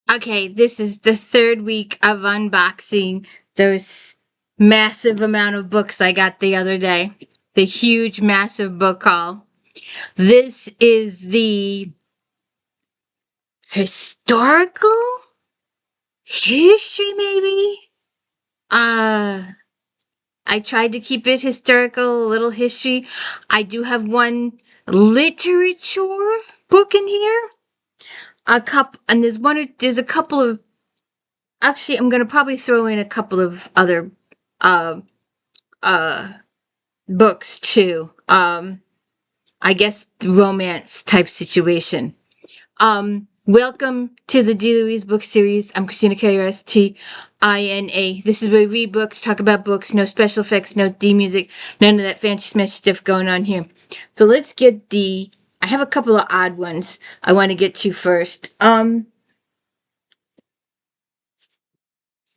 Okay, this is the third week of unboxing those massive amount of books I got the other day. The huge, massive book haul. This is the historical history, maybe? Uh, I tried to keep it historical, a little history. I do have one literature book in here. A couple, and there's a couple of, actually, I'm gonna probably throw in a couple of other, uh, uh, books too. I guess romance type situation. Welcome to the D. Louise book series. I'm Christina K-R-S-T-I-N-A. This is where we read books, talk about books, no special effects, no D music, none of that fancy smash stuff going on here. So let's get I have a couple of odd ones I want to get to first.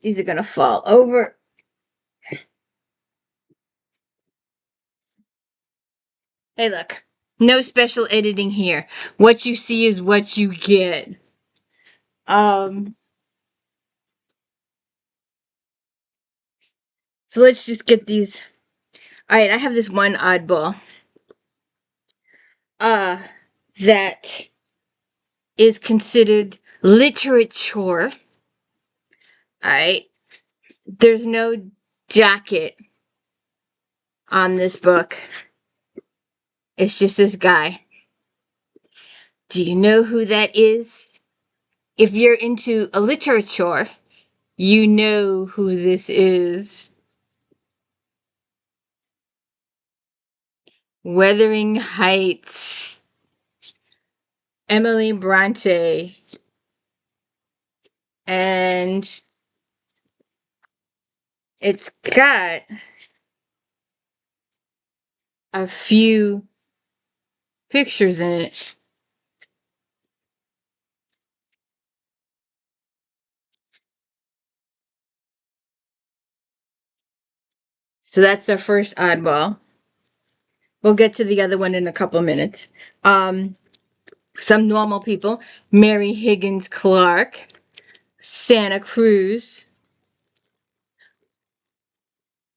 These are gonna fall over. Hey, look. No special editing here. What you see is what you get. So let's just get these. Alright, I have this one oddball. That is considered literature. Alright. There's no jacket on this book. It's just this guy. Do you know who that is? If you're into a literature, you know who this is. Wuthering Heights. Emily Bronte. And it's got a few pictures in it. So that's our first oddball. We'll get to the other one in a couple minutes. Some normal people. Mary Higgins Clark. Santa Cruz.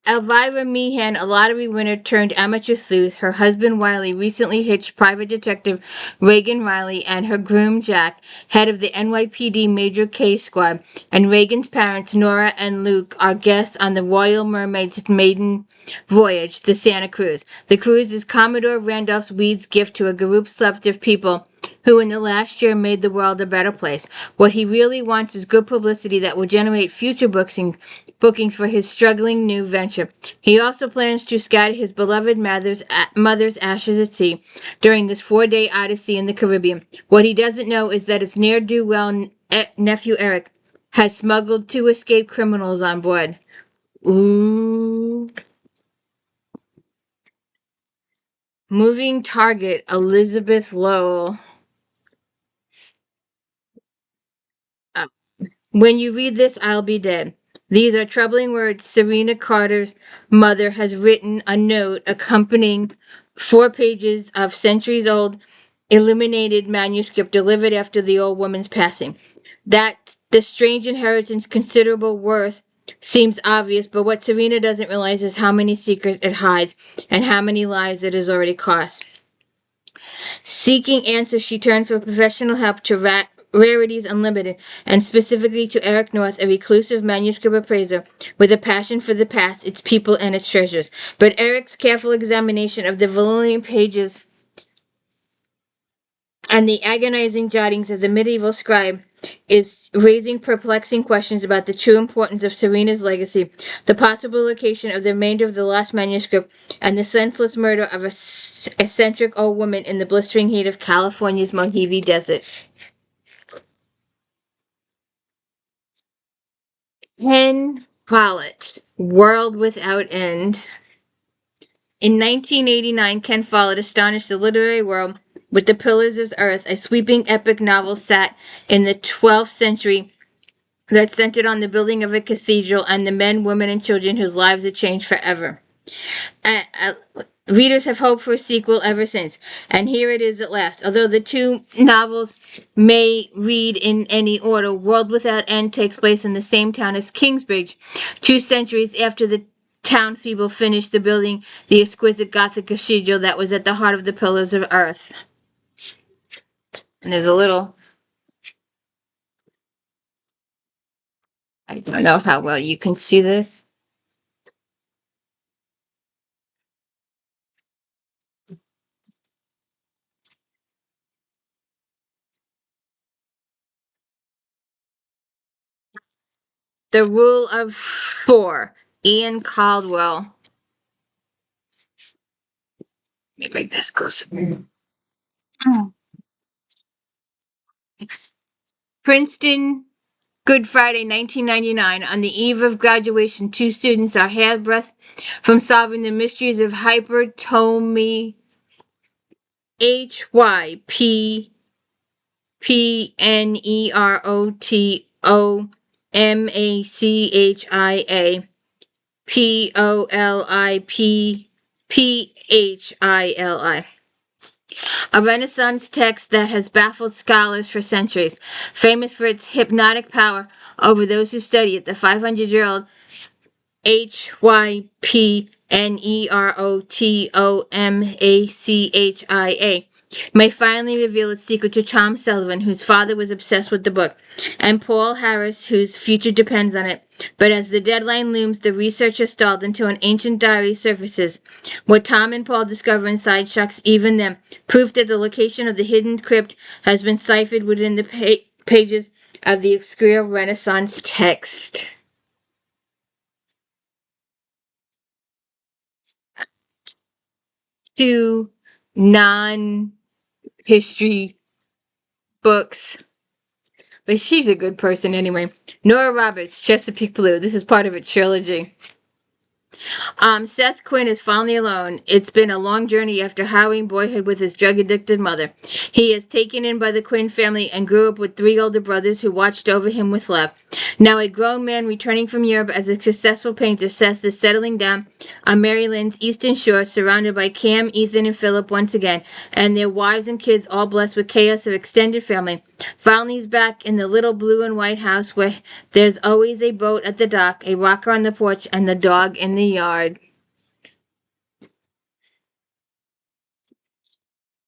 Elvira Meehan, a lottery winner turned amateur sleuth. Her husband Wiley recently hitched private detective Reagan Riley and her groom Jack, head of the NYPD Major K Squad, and Reagan's parents Nora and Luke are guests on the Royal Mermaid's maiden voyage, the Santa Cruz. The cruise is Commodore Randolph Weed's gift to a group select of people who in the last year made the world a better place. What he really wants is good publicity that will generate future bookings for his struggling new venture. He also plans to scatter his beloved mother's ashes at sea during this 4-day odyssey in the Caribbean. What he doesn't know is that his ne'er-do-well nephew Erik has smuggled 2 escaped criminals on board. Ooh. Moving target, Elizabeth Lowell. When you read this, I'll be dead. These are troubling words. Serena Carter's mother has written a note accompanying 4 pages of centuries-old illuminated manuscript delivered after the old woman's passing. That the strange inheritance considerable worth seems obvious, but what Serena doesn't realize is how many secrets it hides and how many lives it has already cost. Seeking answers, she turns for professional help to Rarities Unlimited, and specifically to Erik North, a reclusive manuscript appraiser with a passion for the past, its people, and its treasures. But Erik's careful examination of the voluminous pages and the agonizing jottings of the medieval scribe is raising perplexing questions about the true importance of Serena's legacy, the possible location of the remainder of the lost manuscript, and the senseless murder of a eccentric old woman in the blistering heat of California's Mojave Desert. Ken Follett, World Without End. In 1989, Ken Follett astonished the literary world with The Pillars of Earth, a sweeping epic novel set in the 12th century that centered on the building of a cathedral and the men, women, and children whose lives had changed forever. Readers have hoped for a sequel ever since, and here it is at last. Although the two novels may read in any order, World Without End takes place in the same town as Kingsbridge, 2 centuries after the townspeople finished the building the exquisite Gothic cathedral that was at the heart of the Pillars of Earth. And there's a little... I don't know how well you can see this. The Rule of Four, Ian Caldwell. Let me bring this closer. Princeton, Good Friday, 1999. On the eve of graduation, 2 students are hairbreadth from solving the mysteries of hypertomy HYPPNEROTOMACHIA POLIPPHILI. A Renaissance text that has baffled scholars for centuries, famous for its hypnotic power over those who study it. The 500-year-old HYPNEROTOMACHIA may finally reveal its secret to Tom Sullivan, whose father was obsessed with the book, and Paul Harris, whose future depends on it. But as the deadline looms, the researcher stalled until an ancient diary surfaces. What Tom and Paul discover inside shocks even them. Proof that the location of the hidden crypt has been ciphered within the pages of the obscure Renaissance text. To non-history books. But she's a good person anyway. Nora Roberts, Chesapeake Blue. This is part of a trilogy. Seth Quinn is finally alone. It's been a long journey after harrowing boyhood with his drug-addicted mother. He is taken in by the Quinn family and grew up with 3 older brothers who watched over him with love. Now a grown man returning from Europe as a successful painter, Seth is settling down on Maryland's eastern shore, surrounded by Cam, Ethan, and Philip once again, and their wives and kids, all blessed with chaos of extended family. Finally, he's back in the little blue and white house where there's always a boat at the dock, a rocker on the porch, and the dog in the yard.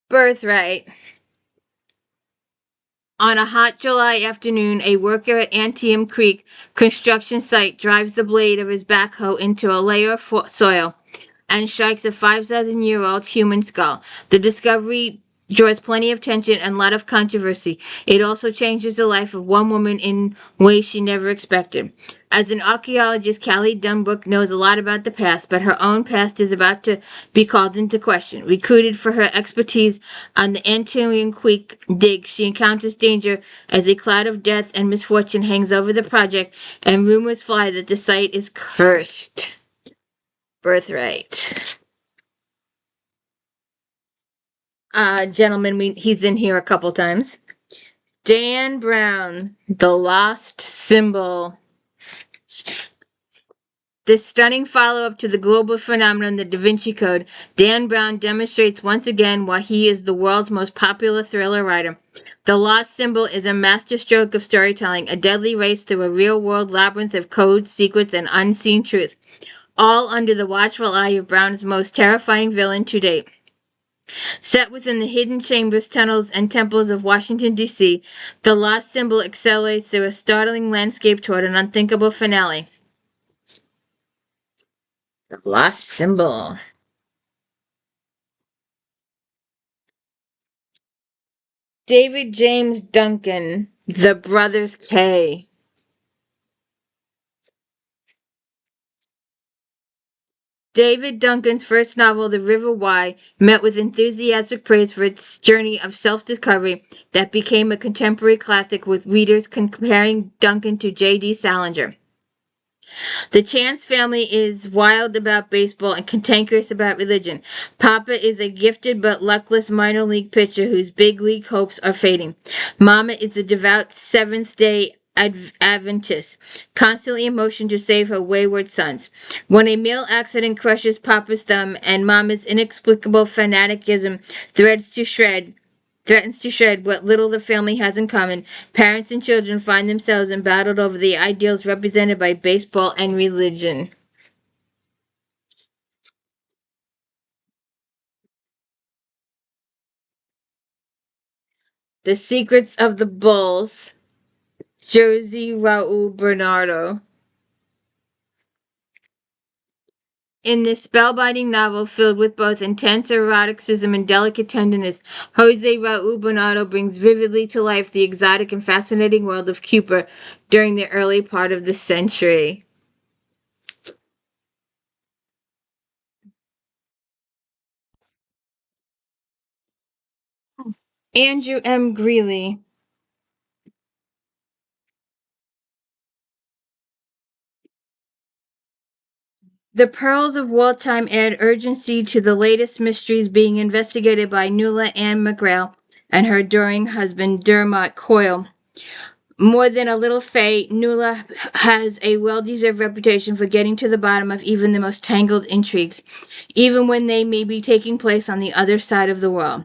Birthright. On a hot July afternoon, a worker at Antietam Creek construction site drives the blade of his backhoe into a layer of soil and strikes a 5,000-year-old human skull. The discovery draws plenty of attention and a lot of controversy. It also changes the life of one woman in ways she never expected. As an archaeologist, Callie Dunbrook knows a lot about the past, but her own past is about to be called into question. Recruited for her expertise on the Antietam Creek dig, she encounters danger as a cloud of death and misfortune hangs over the project, and rumors fly that the site is cursed. Birthright. Gentleman, he's in here a couple times. Dan Brown, The Lost Symbol. This stunning follow-up to the global phenomenon, the Da Vinci Code, Dan Brown demonstrates once again why he is the world's most popular thriller writer. The Lost Symbol is a masterstroke of storytelling, a deadly race through a real-world labyrinth of codes, secrets, and unseen truth, all under the watchful eye of Brown's most terrifying villain to date. Set within the hidden chambers, tunnels, and temples of Washington, D.C., The Lost Symbol accelerates through a startling landscape toward an unthinkable finale. The Lost Symbol. David James Duncan, The Brothers K. David Duncan's first novel, The River Why, met with enthusiastic praise for its journey of self-discovery that became a contemporary classic, with readers comparing Duncan to J.D. Salinger. The Chance family is wild about baseball and cantankerous about religion. Papa is a gifted but luckless minor league pitcher whose big league hopes are fading. Mama is a devout Seventh-day Adventist, constantly in motion to save her wayward sons. When a male accident crushes Papa's thumb and Mama's inexplicable fanaticism threatens to shred what little the family has in common, parents and children find themselves embattled over the ideals represented by baseball and religion. The Secrets of the Bulls, Josie Raul Bernardo. In this spellbinding novel filled with both intense eroticism and delicate tenderness, Jose Raul Bernardo brings vividly to life the exotic and fascinating world of Cuba during the early part of the century. Andrew M. Greeley. The Pearls of Wartime add urgency to the latest mysteries being investigated by Nuala Ann McGrail and her adoring husband Dermot Coyle. More than a little fate, Nuala has a well-deserved reputation for getting to the bottom of even the most tangled intrigues, even when they may be taking place on the other side of the world.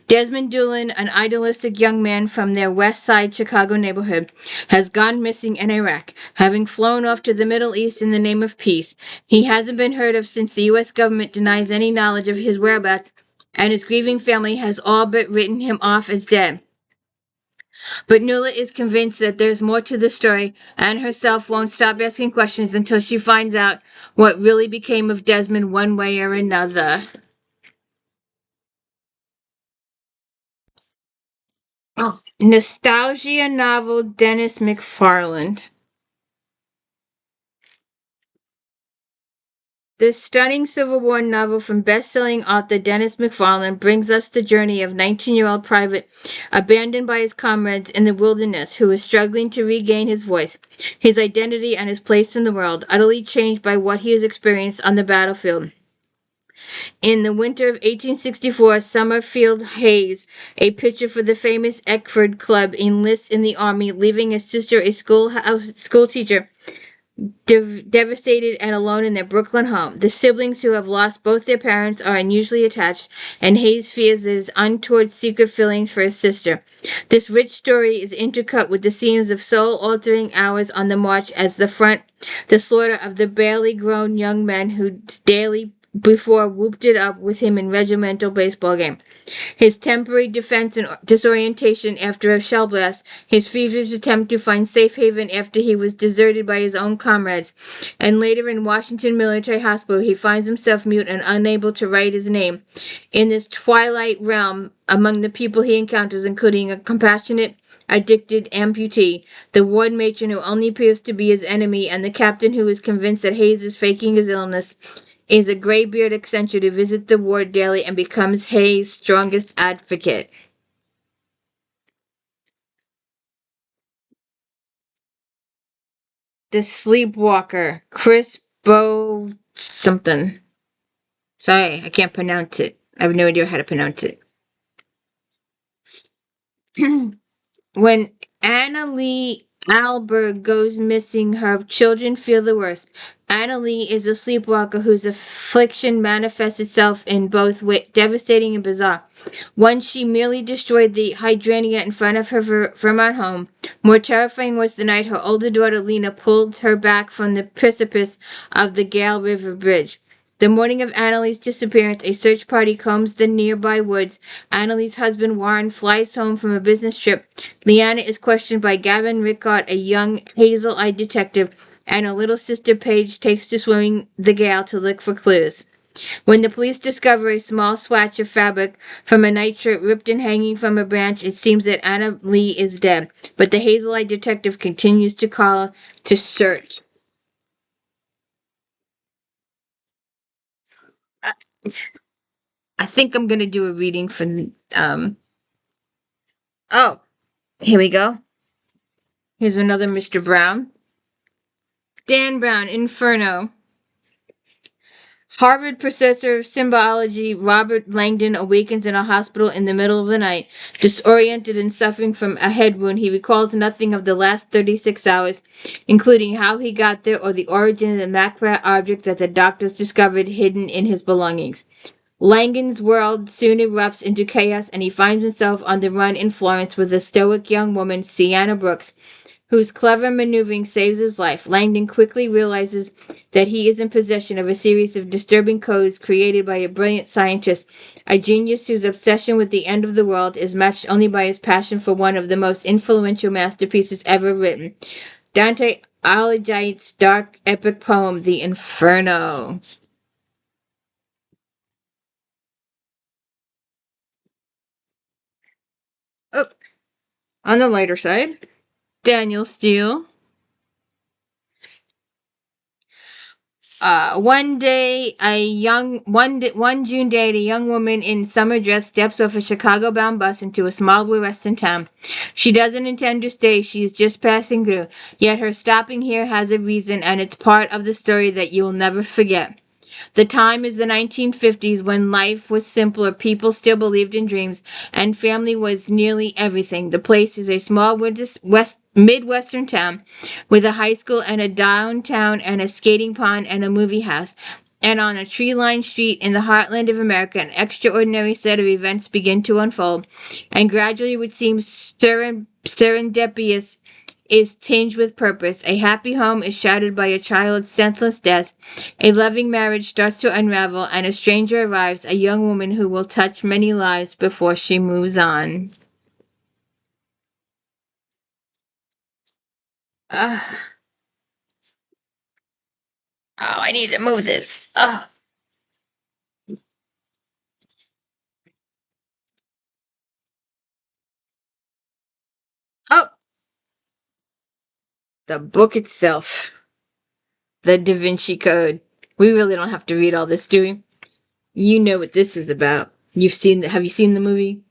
Desmond Doolin, an idealistic young man from their West Side Chicago neighborhood, has gone missing in Iraq, having flown off to the Middle East in the name of peace. He hasn't been heard of since the U.S. government denies any knowledge of his whereabouts, and his grieving family has all but written him off as dead. But Nuala is convinced that there's more to the story, and herself won't stop asking questions until she finds out what really became of Desmond one way or another. Oh. Nostalgia novel Dennis McFarland. This stunning Civil War novel from best-selling author Dennis McFarland brings us the journey of 19-year-old private abandoned by his comrades in the wilderness who is struggling to regain his voice, his identity, and his place in the world, utterly changed by what he has experienced on the battlefield. In the winter of 1864, Summerfield Hayes, a pitcher for the famous Eckford Club, enlists in the Army, leaving his sister, a school teacher, devastated and alone in their Brooklyn home. The siblings who have lost both their parents are unusually attached, and Hayes fears that his untoward secret feelings for his sister. This rich story is intercut with the scenes of soul-altering hours on the march as the front, the slaughter of the barely grown young men who daily before whooped it up with him in regimental baseball game. His temporary defense and disorientation after a shell blast, his feverish attempt to find safe haven after he was deserted by his own comrades, and later in Washington Military Hospital he finds himself mute and unable to write his name. In this twilight realm, among the people he encounters, including a compassionate, addicted amputee, the ward matron who only appears to be his enemy, and the captain who is convinced that Hayes is faking his illness, is a gray-bearded eccentric who visits the ward daily and becomes Hayes' strongest advocate. The Sleepwalker, Chris Bo something. Sorry, I can't pronounce it. I have no idea how to pronounce it. When Anna Lee Alberg goes missing, her children feel the worst. Anna Lee is a sleepwalker whose affliction manifests itself in both devastating and bizarre. Once she merely destroyed the hydrangea in front of her Vermont home. More terrifying was the night her older daughter Lena pulled her back from the precipice of the Gale River Bridge. The morning of Annalie's disappearance, a search party combs the nearby woods. Annalie's husband, Warren, flies home from a business trip. Leanna is questioned by Gavin Rickard, a young hazel-eyed detective, and her little sister Paige takes to swimming the Gale to look for clues. When the police discover a small swatch of fabric from a nightshirt ripped and hanging from a branch, it seems that Anna Lee is dead, but the hazel-eyed detective continues to call to search. I think I'm gonna do a reading for oh, here we go. Here's another Mr. Brown. Dan Brown, Inferno. Harvard professor of symbology Robert Langdon awakens in a hospital in the middle of the night. Disoriented and suffering from a head wound, he recalls nothing of the last 36 hours, including how he got there or the origin of the macabre object that the doctors discovered hidden in his belongings. Langdon's world soon erupts into chaos, and he finds himself on the run in Florence with a stoic young woman, Sienna Brooks, whose clever maneuvering saves his life. Langdon quickly realizes that he is in possession of a series of disturbing codes created by a brilliant scientist, a genius whose obsession with the end of the world is matched only by his passion for one of the most influential masterpieces ever written, Dante Alighieri's dark epic poem, The Inferno. Oh, on the lighter side, Daniel Steele. One June day, a young woman in summer dress steps off a Chicago-bound bus into a small Western town. She doesn't intend to stay; she's just passing through. Yet her stopping here has a reason, and it's part of the story that you'll never forget. The time is the 1950s, when life was simpler, people still believed in dreams, and family was nearly everything. The place is a small Midwestern town with a high school and a downtown and a skating pond and a movie house. And on a tree-lined street in the heartland of America, an extraordinary set of events begin to unfold, and gradually what seems serendipitous is tinged with purpose. A happy home is shattered by a child's senseless death. A loving marriage starts to unravel, and a stranger arrives, a young woman who will touch many lives before she moves on. Uh, oh, I need to move this. Oh, the book itself. The Da Vinci Code. We really don't have to read all this, do we? You know what this is about. Have you seen the movie?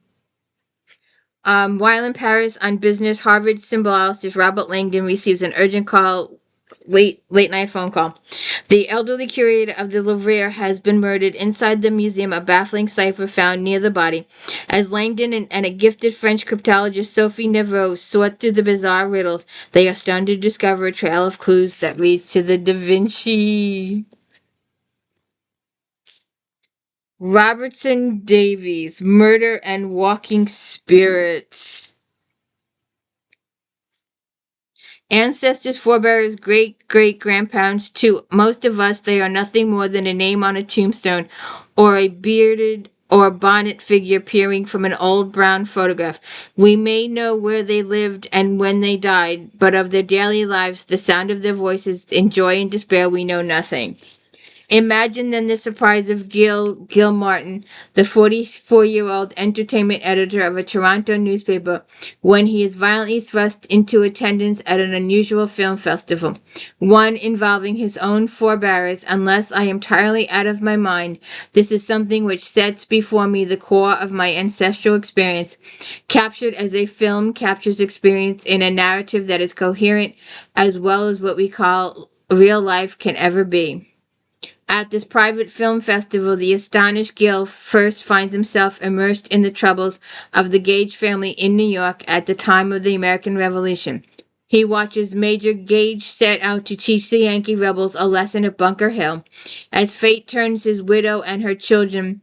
While in Paris on business, Harvard symbologist Robert Langdon receives an urgent call, late night phone call. The elderly curator of the Louvre has been murdered. Inside the museum, a baffling cipher found near the body. As Langdon and a gifted French cryptologist, Sophie Neveu, sort through the bizarre riddles, they are stunned to discover a trail of clues that leads to the Da Vinci. Robertson Davies, Murder and Walking Spirits. Ancestors, forebears, great great grandparents, to most of us, they are nothing more than a name on a tombstone, or a bearded or bonnet figure peering from an old brown photograph. We may know where they lived and when they died, but of their daily lives, the sound of their voices, in joy and despair, we know nothing. Imagine then the surprise of Gil Martin, the 44-year-old entertainment editor of a Toronto newspaper, when he is violently thrust into attendance at an unusual film festival, one involving his own forebears. Unless I am entirely out of my mind, this is something which sets before me the core of my ancestral experience, captured as a film captures experience in a narrative that is coherent as well as what we call real life can ever be. At this private film festival, the astonished Gil first finds himself immersed in the troubles of the Gage family in New York at the time of the American Revolution. He watches Major Gage set out to teach the Yankee rebels a lesson at Bunker Hill. As fate turns his widow and her children,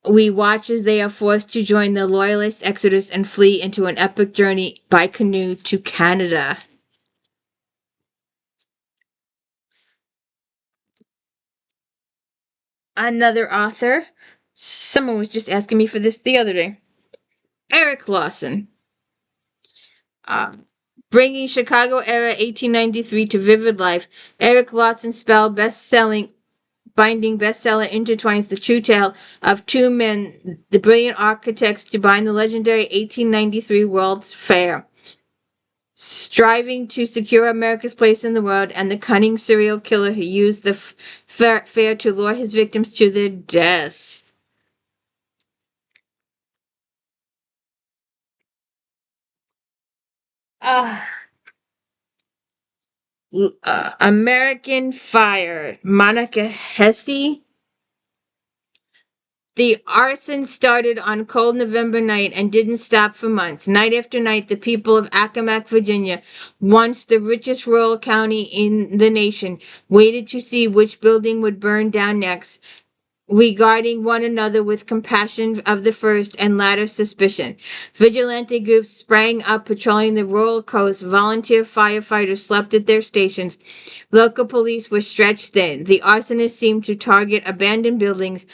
we watch as they are forced to join the Loyalist exodus and flee into an epic journey by canoe to Canada. Another author. Someone was just asking me for this the other day. Erik Larson. Uh, Bringing Chicago era 1893 to vivid life. Erik Larson's binding bestseller intertwines the true tale of two men, the brilliant architects to bind the legendary 1893 World's Fair, striving to secure America's place in the world, and the cunning serial killer who used the fair to lure his victims to their deaths. Ah, American Fire, Monica Hesse. The arson started on cold November night and didn't stop for months. Night after night, the people of Accomack, Virginia, once the richest rural county in the nation, waited to see which building would burn down next, regarding one another with compassion of the first and latter suspicion. Vigilante groups sprang up patrolling the rural coast. Volunteer firefighters slept at their stations. Local police were stretched thin. The arsonists seemed to target abandoned buildings,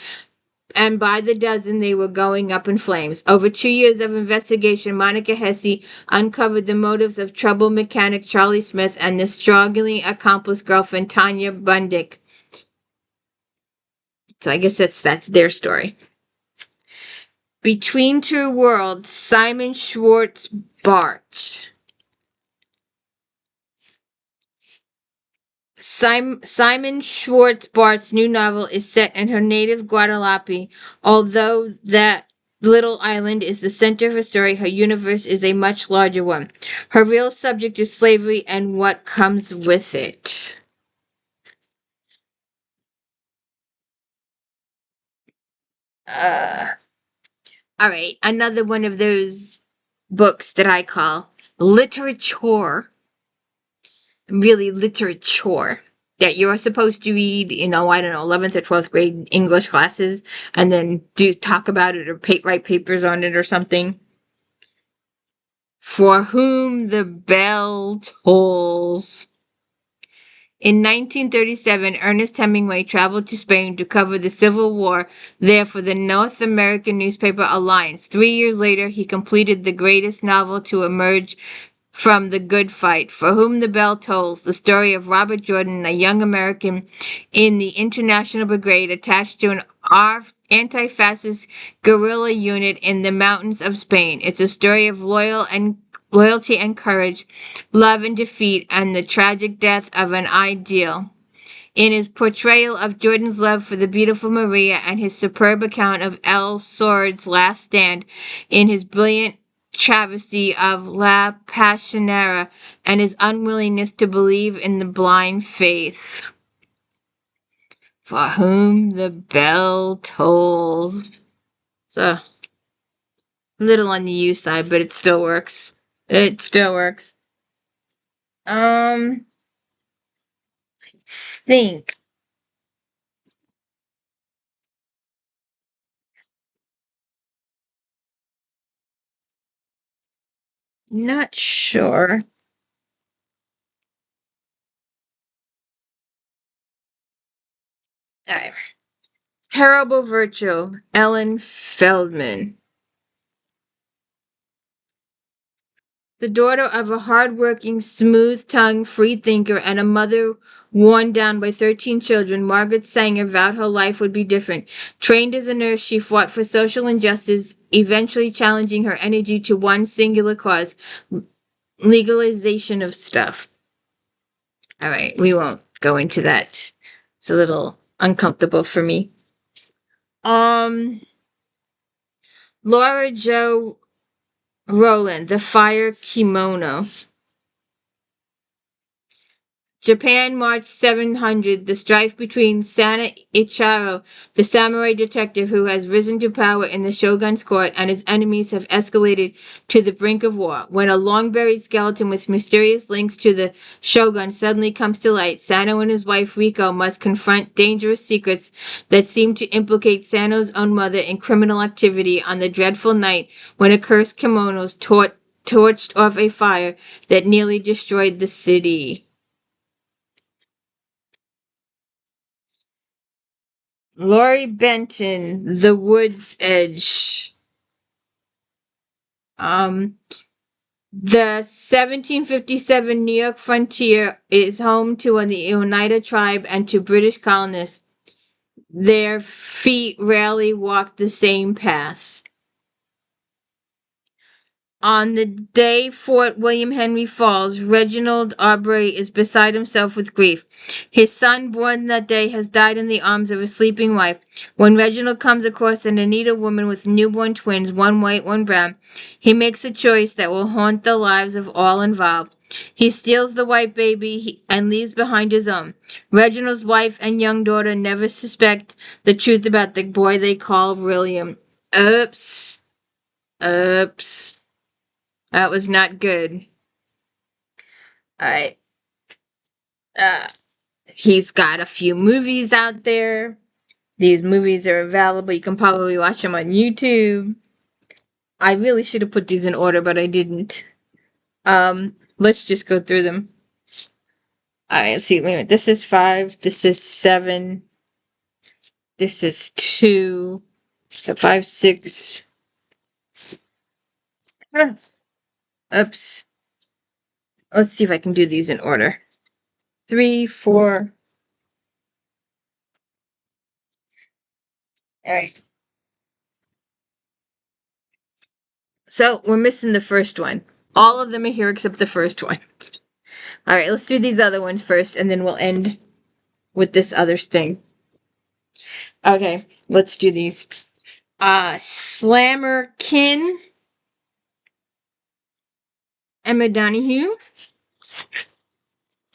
and by the dozen they were going up in flames. Over 2 years of investigation, Monica Hesse uncovered the motives of troubled mechanic Charlie Smith and the struggling accomplice girlfriend Tanya Bundick. So I guess that's their story. Between Two Worlds, Simon Schwartz BART. Simon Schwartz BART's new novel is set in her native Guadeloupe. Although that little island is the center of her story, her universe is a much larger one. Her real subject is slavery and what comes with it. All right, another one of those books that I call literature. Really literature that you're supposed to read, I don't know, 11th or 12th grade English classes, and then talk about it or write papers on it or something. For Whom the Bell Tolls. In 1937, Ernest Hemingway traveled to Spain to cover the Civil War there for the North American newspaper Alliance. 3 years later, he completed the greatest novel to emerge from the Good Fight, For Whom the Bell Tolls, the story of Robert Jordan, a young American in the International Brigade attached to an anti-fascist guerrilla unit in the mountains of Spain. It's a story of loyalty and courage, love and defeat, and the tragic death of an ideal. In his portrayal of Jordan's love for the beautiful Maria and his superb account of El Sword's last stand, in his brilliant travesty of La Passionera, and his unwillingness to believe in the blind faith. For Whom the Bell Tolls. So, a little on the U side, but it still works. It still works. I think. Not sure. All right. Terrible Virtue, Ellen Feldman. The daughter of a hard-working, smooth-tongued freethinker and a mother worn down by 13 children, Margaret Sanger vowed her life would be different. Trained as a nurse, she fought for social injustice, eventually challenging her energy to one singular cause: legalization of stuff. All right, we won't go into that. It's a little uncomfortable for me. Laura Jo Rowland, The Fire Kimono. Japan, March 700. The strife between Sana Ichiro, the samurai detective who has risen to power in the shogun's court, and his enemies have escalated to the brink of war. When a long-buried skeleton with mysterious links to the shogun suddenly comes to light, Sano and his wife Riko must confront dangerous secrets that seem to implicate Sano's own mother in criminal activity on the dreadful night when a cursed kimonos torched off a fire that nearly destroyed the city. Laurie Benton, The Wood's Edge. The 1757 New York frontier is home to the Oneida tribe and to British colonists. Their feet rarely walk the same paths. On the day Fort William Henry falls, Reginald Aubrey is beside himself with grief. His son, born that day, has died in the arms of a sleeping wife. When Reginald comes across an Anita woman with newborn twins, one white, one brown, he makes a choice that will haunt the lives of all involved. He steals the white baby and leaves behind his own. Reginald's wife and young daughter never suspect the truth about the boy they call William. Oops. Oops. That was not good. Alright. He's got a few movies out there. These movies are available. You can probably watch them on YouTube. I really should have put these in order, but I didn't. Let's just go through them. Alright, let's see. Wait a minute. This is 5. This is 7. This is 2. So 5, 6. Oops. Let's see if I can do these in order. 3, 4. Alright. So we're missing the first one. All of them are here except the first one. Alright, let's do these other ones first, and then we'll end with this other thing. Okay, let's do these. Slammerkin. Emma Donoghue.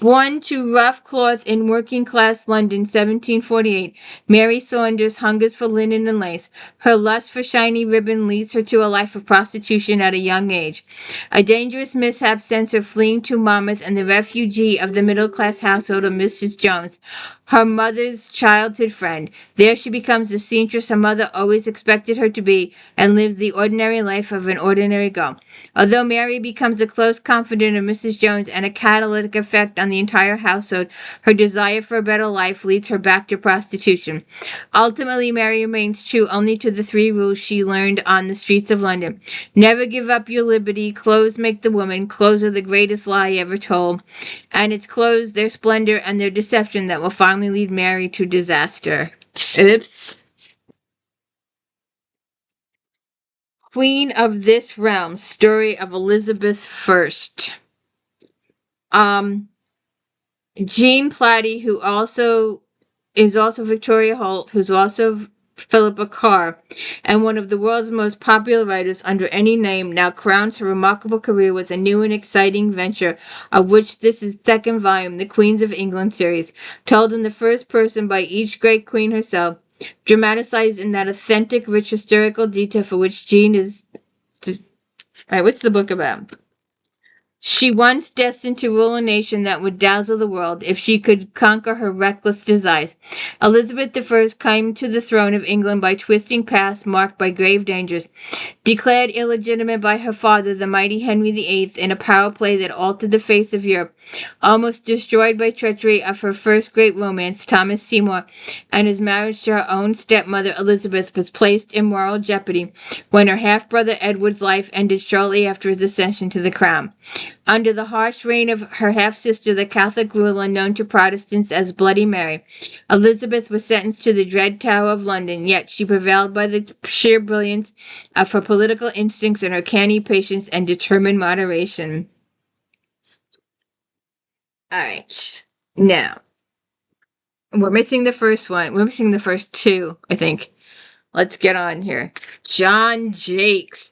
Born to rough cloth in working-class London, 1748, Mary Saunders hungers for linen and lace. Her lust for shiny ribbon leads her to a life of prostitution at a young age. A dangerous mishap sends her fleeing to Monmouth and the refugee of the middle-class household of Mrs. Jones, her mother's childhood friend. There she becomes the seamstress her mother always expected her to be and lives the ordinary life of an ordinary girl. Although Mary becomes a close confidant of Mrs. Jones and a catalytic effect on the entire household, her desire for a better life leads her back to prostitution. Ultimately, Mary remains true only to the 3 rules she learned on the streets of London. Never give up your liberty. Clothes make the woman. Clothes are the greatest lie ever told. And it's clothes, their splendor, and their deception that will finally lead Mary to disaster. Oops. Queen of This Realm, story of Elizabeth I. Jean Platty, who is also Victoria Holt, who's also Philippa Carr, and one of the world's most popular writers under any name, now crowns her remarkable career with a new and exciting venture, of which this is second volume, the Queens of England series, told in the first person by each great queen herself, dramatized in that authentic, rich historical detail for which Jean is. Alright, what's the book about? She once destined to rule a nation that would dazzle the world if she could conquer her reckless desires. Elizabeth I came to the throne of England by twisting paths marked by grave dangers. Declared illegitimate by her father, the mighty Henry VIII, in a power play that altered the face of Europe. Almost destroyed by treachery of her first great romance, Thomas Seymour, and his marriage to her own stepmother, Elizabeth, was placed in moral jeopardy when her half-brother Edward's life ended shortly after his ascension to the crown. Under the harsh reign of her half-sister, the Catholic ruler known to Protestants as Bloody Mary, Elizabeth was sentenced to the dread Tower of London, yet she prevailed by the sheer brilliance of her political instincts and her canny patience and determined moderation. Alright, now, we're missing the first one. We're missing the first 2, I think. Let's get on here. John Jakes.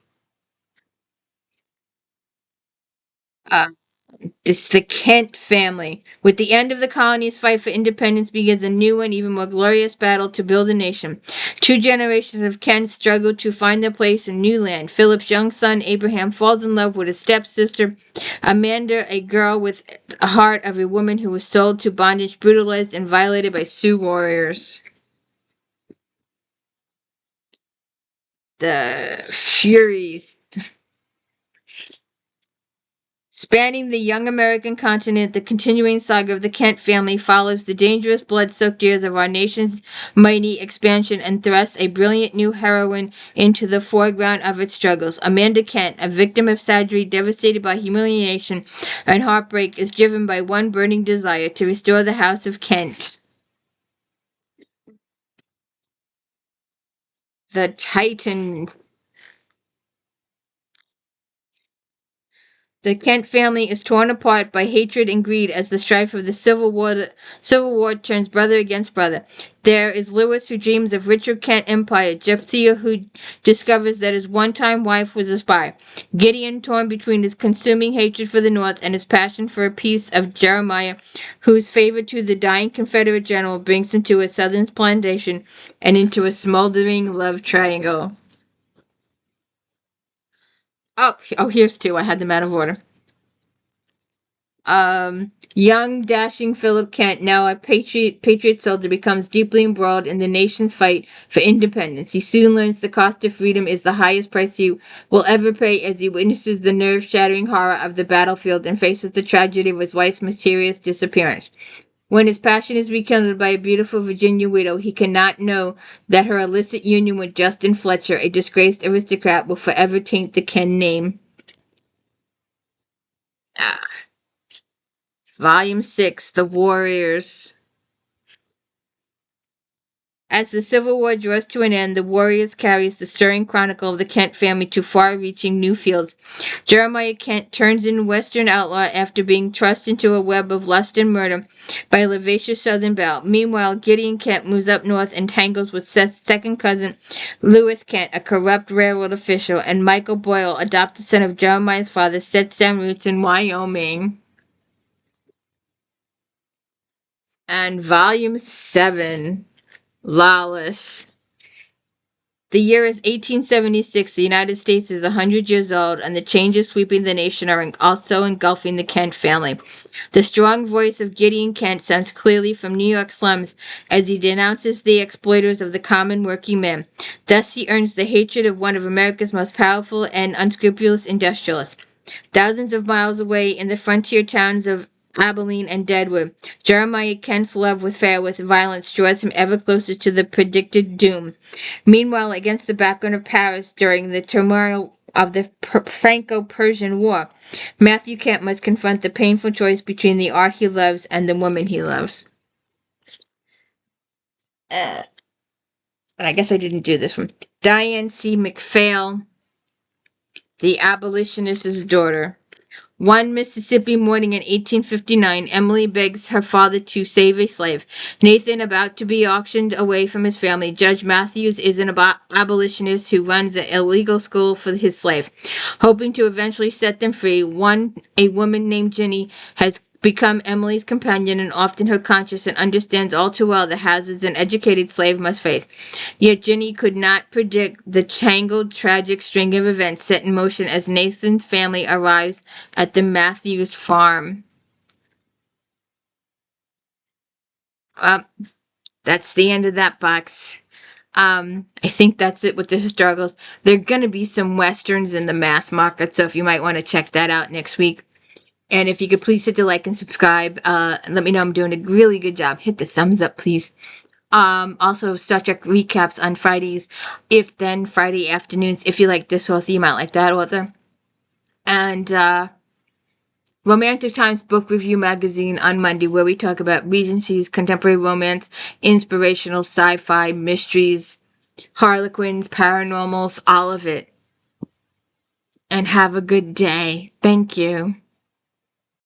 It's the Kent family. With the end of the colony's fight for independence begins a new and even more glorious battle to build a nation. 2 generations of Kent struggle to find their place in new land. Philip's young son, Abraham, falls in love with his stepsister, Amanda, a girl with the heart of a woman who was sold to bondage, brutalized, and violated by Sioux warriors. The Furies. Spanning the young American continent, the continuing saga of the Kent family follows the dangerous, blood-soaked years of our nation's mighty expansion and thrusts a brilliant new heroine into the foreground of its struggles. Amanda Kent, a victim of savagery, devastated by humiliation and heartbreak, is driven by one burning desire to restore the House of Kent. The Titan. The Kent family is torn apart by hatred and greed as the strife of the Civil War turns brother against brother. There is Lewis, who dreams of richer Kent empire, Jephthah, who discovers that his one-time wife was a spy, Gideon, torn between his consuming hatred for the North and his passion for a piece of Jeremiah, whose favor to the dying Confederate general brings him to a southern plantation and into a smoldering love triangle. Oh, here's two. I had them out of order. Young, dashing Philip Kent, now a patriot soldier, becomes deeply embroiled in the nation's fight for independence. He soon learns the cost of freedom is the highest price he will ever pay as he witnesses the nerve-shattering horror of the battlefield and faces the tragedy of his wife's mysterious disappearance. When his passion is rekindled by a beautiful Virginia widow, he cannot know that her illicit union with Justin Fletcher, a disgraced aristocrat, will forever taint the Ken name. Volume 6, The Warriors. As the Civil War draws to an end, The Warriors carries the stirring chronicle of the Kent family to far-reaching new fields. Jeremiah Kent turns in Western outlaw after being thrust into a web of lust and murder by a lascivious Southern belle. Meanwhile, Gideon Kent moves up north and tangles with Seth's second cousin, Lewis Kent, a corrupt railroad official, and Michael Boyle, adopted son of Jeremiah's father, sets down roots in Wyoming. And Volume 7, Lawless. The year is 1876. The United States is 100 years old, and the changes sweeping the nation are also engulfing the Kent family. The strong voice of Gideon Kent sounds clearly from New York slums as he denounces the exploiters of the common working man. Thus he earns the hatred of one of America's most powerful and unscrupulous industrialists. Thousands of miles away in the frontier towns of Abilene and Deadwood, Jeremiah Kent's love with violence draws him ever closer to the predicted doom. Meanwhile, against the background of Paris during the turmoil of the Franco-Persian War, Matthew Kent must confront the painful choice between the art he loves and the woman he loves. And I guess I didn't do this one. Diane C. McPhail, The Abolitionist's Daughter. One Mississippi morning in 1859, Emily begs her father to save a slave. Nathan, about to be auctioned away from his family. Judge Matthews is an abolitionist who runs an illegal school for his slaves. Hoping to eventually set them free, a woman named Jenny has become Emily's companion and often her conscience, and understands all too well the hazards an educated slave must face. Yet Jenny could not predict the tangled, tragic string of events set in motion as Nathan's family arrives at the Matthews farm. That's the end of that box. I think that's it with the historicals. There are going to be some westerns in the mass market, so if you might want to check that out next week. And if you could please hit the like and subscribe, let me know I'm doing a really good job. Hit the thumbs up, please. Also Star Trek recaps on Fridays, Friday afternoons. If you like this author, you might like that author. And Romantic Times Book Review Magazine on Monday, where we talk about Regency's contemporary romance, inspirational sci-fi, mysteries, harlequins, paranormals, all of it. And have a good day. Thank you.